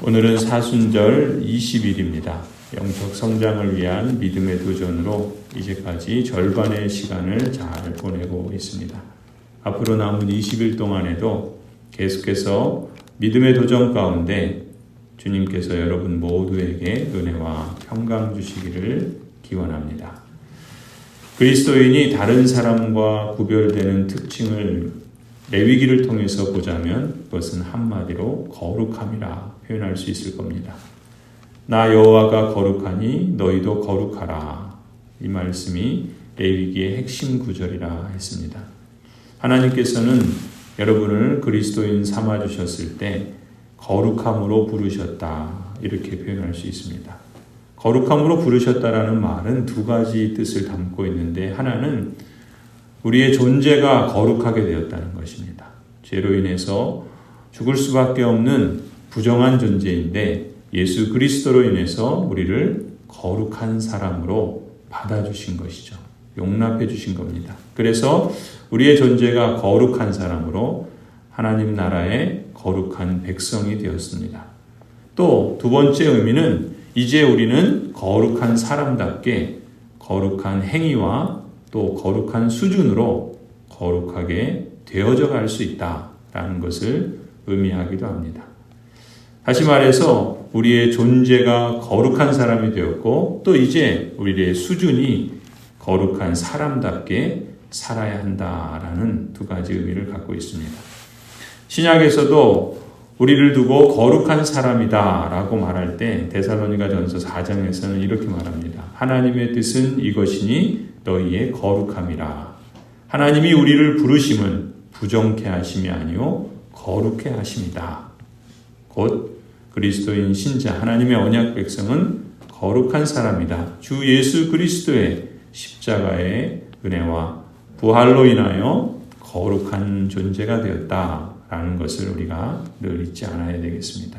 오늘은 사순절 20일입니다. 영적 성장을 위한 믿음의 도전으로 이제까지 절반의 시간을 잘 보내고 있습니다. 앞으로 남은 20일 동안에도 계속해서 믿음의 도전 가운데 주님께서 여러분 모두에게 은혜와 평강 주시기를 기원합니다. 그리스도인이 다른 사람과 구별되는 특징을 레위기를 통해서 보자면 그것은 한마디로 거룩함이라 표현할 수 있을 겁니다. 나 여호와가 거룩하니 너희도 거룩하라. 이 말씀이 레위기의 핵심 구절이라 했습니다. 하나님께서는 여러분을 그리스도인 삼아주셨을 때 거룩함으로 부르셨다. 이렇게 표현할 수 있습니다. 거룩함으로 부르셨다라는 말은 두 가지 뜻을 담고 있는데 하나는 우리의 존재가 거룩하게 되었다는 것입니다. 죄로 인해서 죽을 수밖에 없는 부정한 존재인데 예수 그리스도로 인해서 우리를 거룩한 사람으로 받아주신 것이죠. 용납해 주신 겁니다. 그래서 우리의 존재가 거룩한 사람으로 하나님 나라의 거룩한 백성이 되었습니다. 또 두 번째 의미는 이제 우리는 거룩한 사람답게 거룩한 행위와 또 거룩한 수준으로 거룩하게 되어져 갈 수 있다라는 것을 의미하기도 합니다. 다시 말해서 우리의 존재가 거룩한 사람이 되었고 또 이제 우리의 수준이 거룩한 사람답게 살아야 한다라는 두 가지 의미를 갖고 있습니다. 신약에서도 우리를 두고 거룩한 사람이다 라고 말할 때 데살로니가전서 4장에서는 이렇게 말합니다. 하나님의 뜻은 이것이니 너희의 거룩함이라. 하나님이 우리를 부르심은 부정케 하심이 아니요 거룩케 하심이다. 곧 그리스도인 신자 하나님의 언약 백성은 거룩한 사람이다. 주 예수 그리스도의 십자가의 은혜와 부활로 인하여 거룩한 존재가 되었다라는 것을 우리가 늘 잊지 않아야 되겠습니다.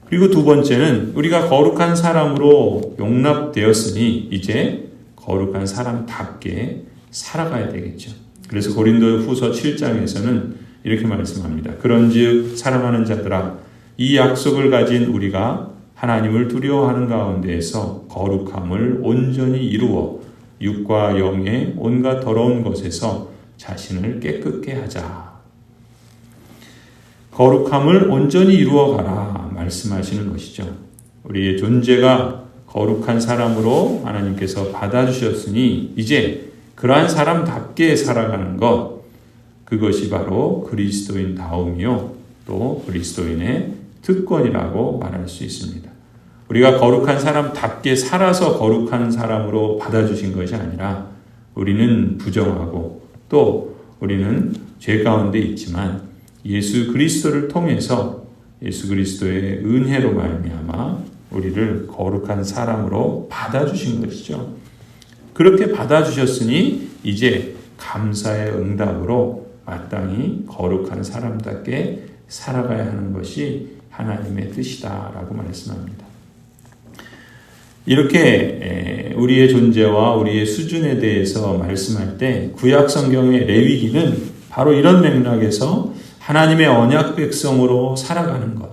그리고 두 번째는 우리가 거룩한 사람으로 용납되었으니 이제 거룩한 사람답게 살아가야 되겠죠. 그래서 고린도 후서 7장에서는 이렇게 말씀합니다. 그런즉 사랑하는 자들아 이 약속을 가진 우리가 하나님을 두려워하는 가운데에서 거룩함을 온전히 이루어 육과 영의 온갖 더러운 것에서 자신을 깨끗게 하자. 거룩함을 온전히 이루어가라 말씀하시는 것이죠. 우리의 존재가 거룩한 사람으로 하나님께서 받아주셨으니 이제 그러한 사람답게 살아가는 것, 그것이 바로 그리스도인다움이요 또 그리스도인의 특권이라고 말할 수 있습니다. 우리가 거룩한 사람답게 살아서 거룩한 사람으로 받아주신 것이 아니라 우리는 부정하고 또 우리는 죄 가운데 있지만 예수 그리스도를 통해서 예수 그리스도의 은혜로 말미암아 우리를 거룩한 사람으로 받아주신 것이죠. 그렇게 받아주셨으니 이제 감사의 응답으로 마땅히 거룩한 사람답게 살아가야 하는 것이 하나님의 뜻이다라고 말씀합니다. 이렇게 우리의 존재와 우리의 수준에 대해서 말씀할 때 구약 성경의 레위기는 바로 이런 맥락에서 하나님의 언약 백성으로 살아가는 것,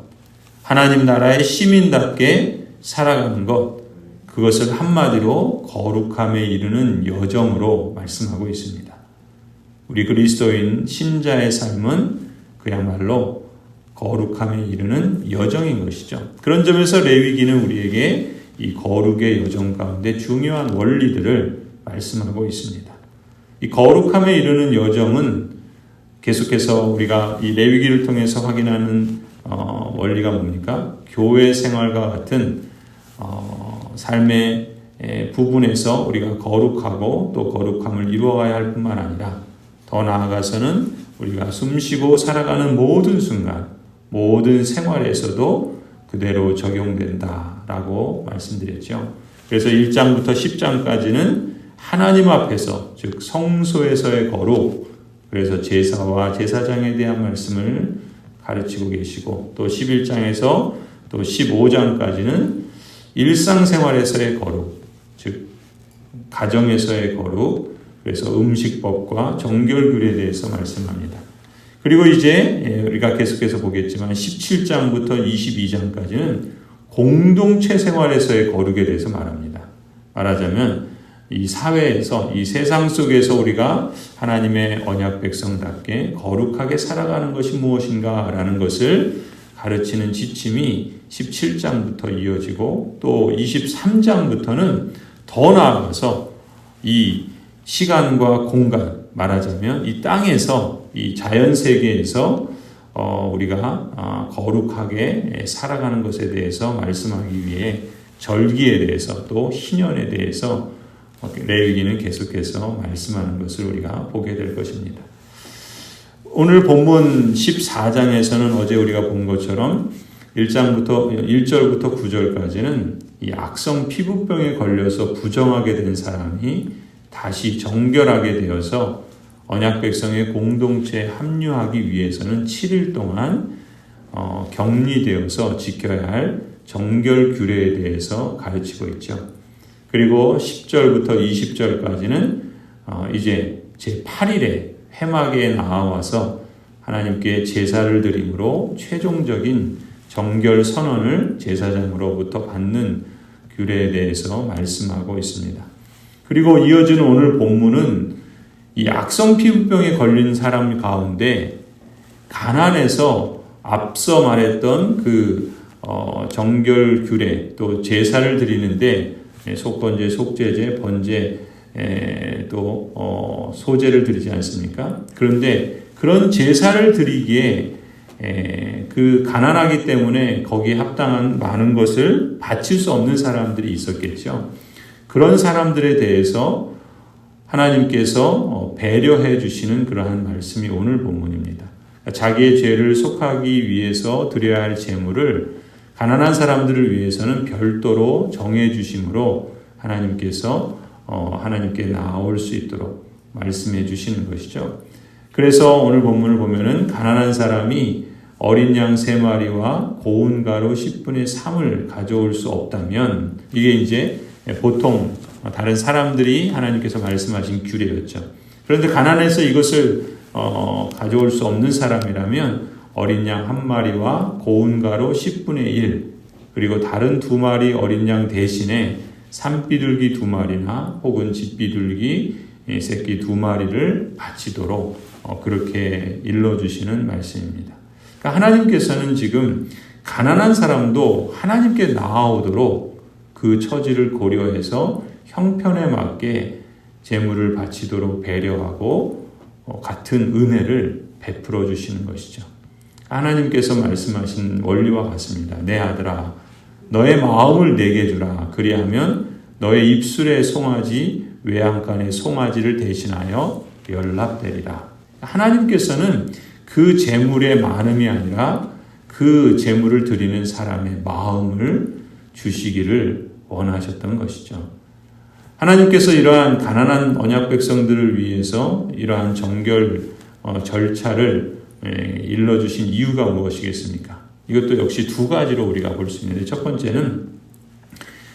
하나님 나라의 시민답게 살아가는 것, 그것을 한마디로 거룩함에 이르는 여정으로 말씀하고 있습니다. 우리 그리스도인 신자의 삶은 그야말로 거룩함에 이르는 여정인 것이죠. 그런 점에서 레위기는 우리에게 이 거룩의 여정 가운데 중요한 원리들을 말씀하고 있습니다. 이 거룩함에 이르는 여정은 계속해서 우리가 이 레위기를 통해서 확인하는 원리가 뭡니까? 교회 생활과 같은 삶의 부분에서 우리가 거룩하고 또 거룩함을 이루어가야 할 뿐만 아니라 더 나아가서는 우리가 숨쉬고 살아가는 모든 순간, 모든 생활에서도 그대로 적용된다라고 말씀드렸죠. 그래서 1장부터 10장까지는 하나님 앞에서, 즉 성소에서의 거룩, 그래서 제사와 제사장에 대한 말씀을 가르치고 계시고 또 11장에서 또 15장까지는 일상생활에서의 거룩, 즉 가정에서의 거룩, 그래서 음식법과 정결규례에 대해서 말씀합니다. 그리고 이제 우리가 계속해서 보겠지만 17장부터 22장까지는 공동체 생활에서의 거룩에 대해서 말합니다. 말하자면 이 사회에서, 이 세상 속에서 우리가 하나님의 언약 백성답게 거룩하게 살아가는 것이 무엇인가라는 것을 가르치는 지침이 17장부터 이어지고 또 23장부터는 더 나아가서 이 시간과 공간, 말하자면 이 땅에서, 이 자연 세계에서 우리가 거룩하게 살아가는 것에 대해서 말씀하기 위해 절기에 대해서 또 희년에 대해서 레위기는 계속해서 말씀하는 것을 우리가 보게 될 것입니다. 오늘 본문 14장에서는 어제 우리가 본 것처럼 1절부터 9절까지는 이 악성 피부병에 걸려서 부정하게 된 사람이 다시 정결하게 되어서 언약 백성의 공동체에 합류하기 위해서는 7일 동안 격리되어서 지켜야 할 정결 규례에 대해서 가르치고 있죠. 그리고 10절부터 20절까지는 이제 제8일에 회막에 나와서 하나님께 제사를 드림으로 최종적인 정결 선언을 제사장으로부터 받는 규례에 대해서 말씀하고 있습니다. 그리고 이어지는 오늘 본문은 이 악성 피부병에 걸린 사람 가운데 가난해서 앞서 말했던 그 정결 규례 또 제사를 드리는데 속번제, 속죄제, 번제 또 소제를 드리지 않습니까? 그런데 그런 제사를 드리기에 그 가난하기 때문에 거기에 합당한 많은 것을 바칠 수 없는 사람들이 있었겠죠. 그런 사람들에 대해서 하나님께서 배려해 주시는 그러한 말씀이 오늘 본문입니다. 자기의 죄를 속하기 위해서 드려야 할 제물을 가난한 사람들을 위해서는 별도로 정해 주심으로 하나님께서 하나님께 나아올 수 있도록 말씀해 주시는 것이죠. 그래서 오늘 본문을 보면은 가난한 사람이 어린 양 3마리와 고운 가루 10분의 3을 가져올 수 없다면 이게 이제 보통 다른 사람들이 하나님께서 말씀하신 규례였죠. 그런데 가난해서 이것을 가져올 수 없는 사람이라면 어린 양 1마리와 고운 가루 10분의 1 그리고 다른 2마리 어린 양 대신에 산비둘기 2마리나 혹은 집비둘기 새끼 2마리를 바치도록 그렇게 일러주시는 말씀입니다. 그러니까 하나님께서는 지금 가난한 사람도 하나님께 나아오도록 그 처지를 고려해서 형편에 맞게 제물을 바치도록 배려하고 같은 은혜를 베풀어 주시는 것이죠. 하나님께서 말씀하신 원리와 같습니다. 내 아들아, 너의 마음을 내게 주라. 그리하면 너의 입술의 송아지, 외양간의 송아지를 대신하여 연락되리라. 하나님께서는 그 제물의 많음이 아니라 그 제물을 드리는 사람의 마음을 주시기를 원하셨던 것이죠. 하나님께서 이러한 가난한 언약 백성들을 위해서 이러한 정결 절차를 일러주신 이유가 무엇이겠습니까? 이것도 역시 2가지로 우리가 볼 수 있는데 첫 번째는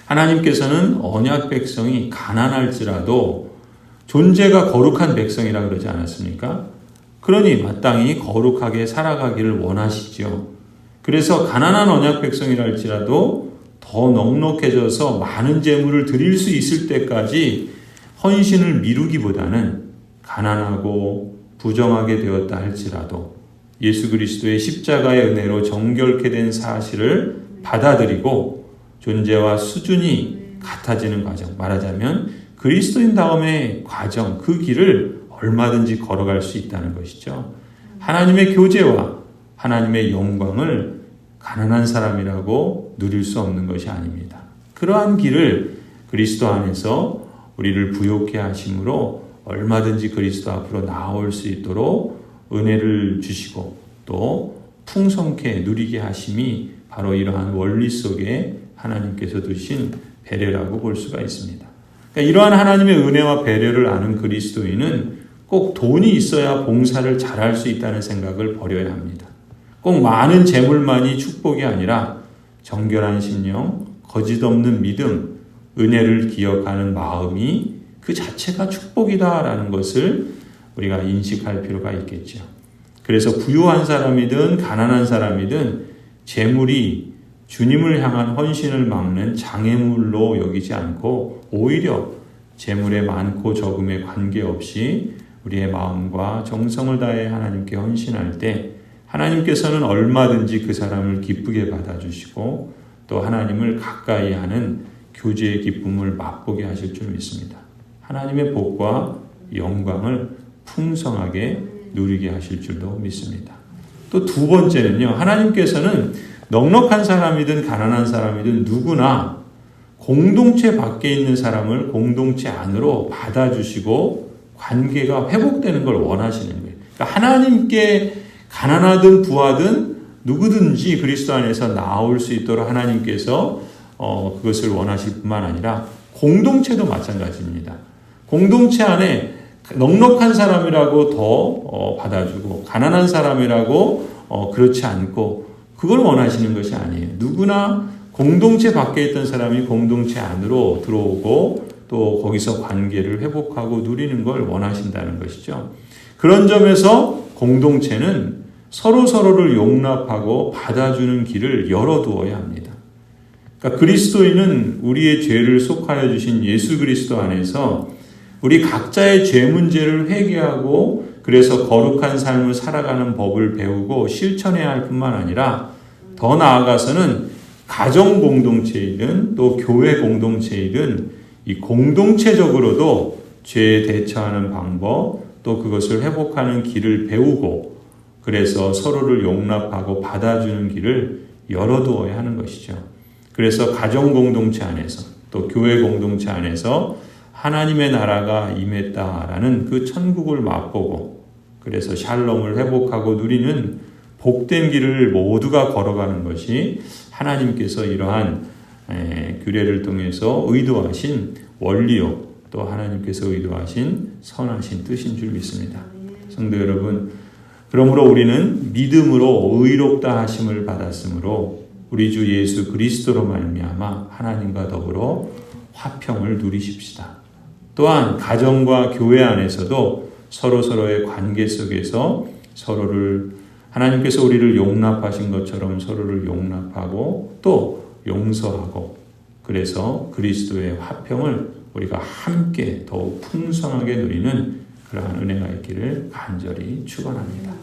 하나님께서는 언약 백성이 가난할지라도 존재가 거룩한 백성이라 그러지 않았습니까? 그러니 마땅히 거룩하게 살아가기를 원하시죠. 그래서 가난한 언약 백성이라 할지라도 더 넉넉해져서 많은 재물을 드릴 수 있을 때까지 헌신을 미루기보다는 가난하고 부정하게 되었다 할지라도 예수 그리스도의 십자가의 은혜로 정결케 된 사실을 받아들이고 존재와 수준이 같아지는 과정, 말하자면 그리스도인다움의 과정, 그 길을 얼마든지 걸어갈 수 있다는 것이죠. 하나님의 교제와 하나님의 영광을 가난한 사람이라고 누릴 수 없는 것이 아닙니다. 그러한 길을 그리스도 안에서 우리를 부요케 하심으로 얼마든지 그리스도 앞으로 나아올 수 있도록 은혜를 주시고 또 풍성케 누리게 하심이 바로 이러한 원리 속에 하나님께서 두신 배려라고 볼 수가 있습니다. 그러니까 이러한 하나님의 은혜와 배려를 아는 그리스도인은 꼭 돈이 있어야 봉사를 잘할 수 있다는 생각을 버려야 합니다. 꼭 많은 재물만이 축복이 아니라 정결한 심령, 거짓 없는 믿음, 은혜를 기억하는 마음이 그 자체가 축복이다라는 것을 우리가 인식할 필요가 있겠죠. 그래서 부유한 사람이든 가난한 사람이든 재물이 주님을 향한 헌신을 막는 장애물로 여기지 않고 오히려 재물의 많고 적음에 관계없이 우리의 마음과 정성을 다해 하나님께 헌신할 때 하나님께서는 얼마든지 그 사람을 기쁘게 받아주시고 또 하나님을 가까이 하는 교제의 기쁨을 맛보게 하실 줄 믿습니다. 하나님의 복과 영광을 풍성하게 누리게 하실 줄도 믿습니다. 또 두 번째는요, 하나님께서는 넉넉한 사람이든 가난한 사람이든 누구나 공동체 밖에 있는 사람을 공동체 안으로 받아주시고 관계가 회복되는 걸 원하시는 거예요. 그러니까 하나님께 가난하든 부하든 누구든지 그리스도 안에서 나올 수 있도록 하나님께서 그것을 원하실 뿐만 아니라 공동체도 마찬가지입니다. 공동체 안에 넉넉한 사람이라고 더 받아주고 가난한 사람이라고 그렇지 않고 그걸 원하시는 것이 아니에요. 누구나 공동체 밖에 있던 사람이 공동체 안으로 들어오고 또 거기서 관계를 회복하고 누리는 걸 원하신다는 것이죠. 그런 점에서 공동체는 서로를 용납하고 받아주는 길을 열어두어야 합니다. 그러니까 그리스도인은 우리의 죄를 속하여 주신 예수 그리스도 안에서 우리 각자의 죄 문제를 회개하고 그래서 거룩한 삶을 살아가는 법을 배우고 실천해야 할 뿐만 아니라 더 나아가서는 가정 공동체이든 또 교회 공동체이든 이 공동체적으로도 죄에 대처하는 방법 또 그것을 회복하는 길을 배우고 그래서 서로를 용납하고 받아주는 길을 열어두어야 하는 것이죠. 그래서 가정 공동체 안에서 또 교회 공동체 안에서 하나님의 나라가 임했다라는 그 천국을 맛보고 그래서 샬롬을 회복하고 누리는 복된 길을 모두가 걸어가는 것이 하나님께서 이러한 규례를 통해서 의도하신 원리요 또 하나님께서 의도하신 선하신 뜻인 줄 믿습니다. 성도 여러분, 그러므로 우리는 믿음으로 의롭다 하심을 받았으므로 우리 주 예수 그리스도로 말미암아 하나님과 더불어 화평을 누리십시다. 또한 가정과 교회 안에서도 서로의 관계 속에서 서로를 하나님께서 우리를 용납하신 것처럼 서로를 용납하고 또 용서하고 그래서 그리스도의 화평을 우리가 함께 더욱 풍성하게 누리는 그러한 은혜가 있기를 간절히 축원합니다.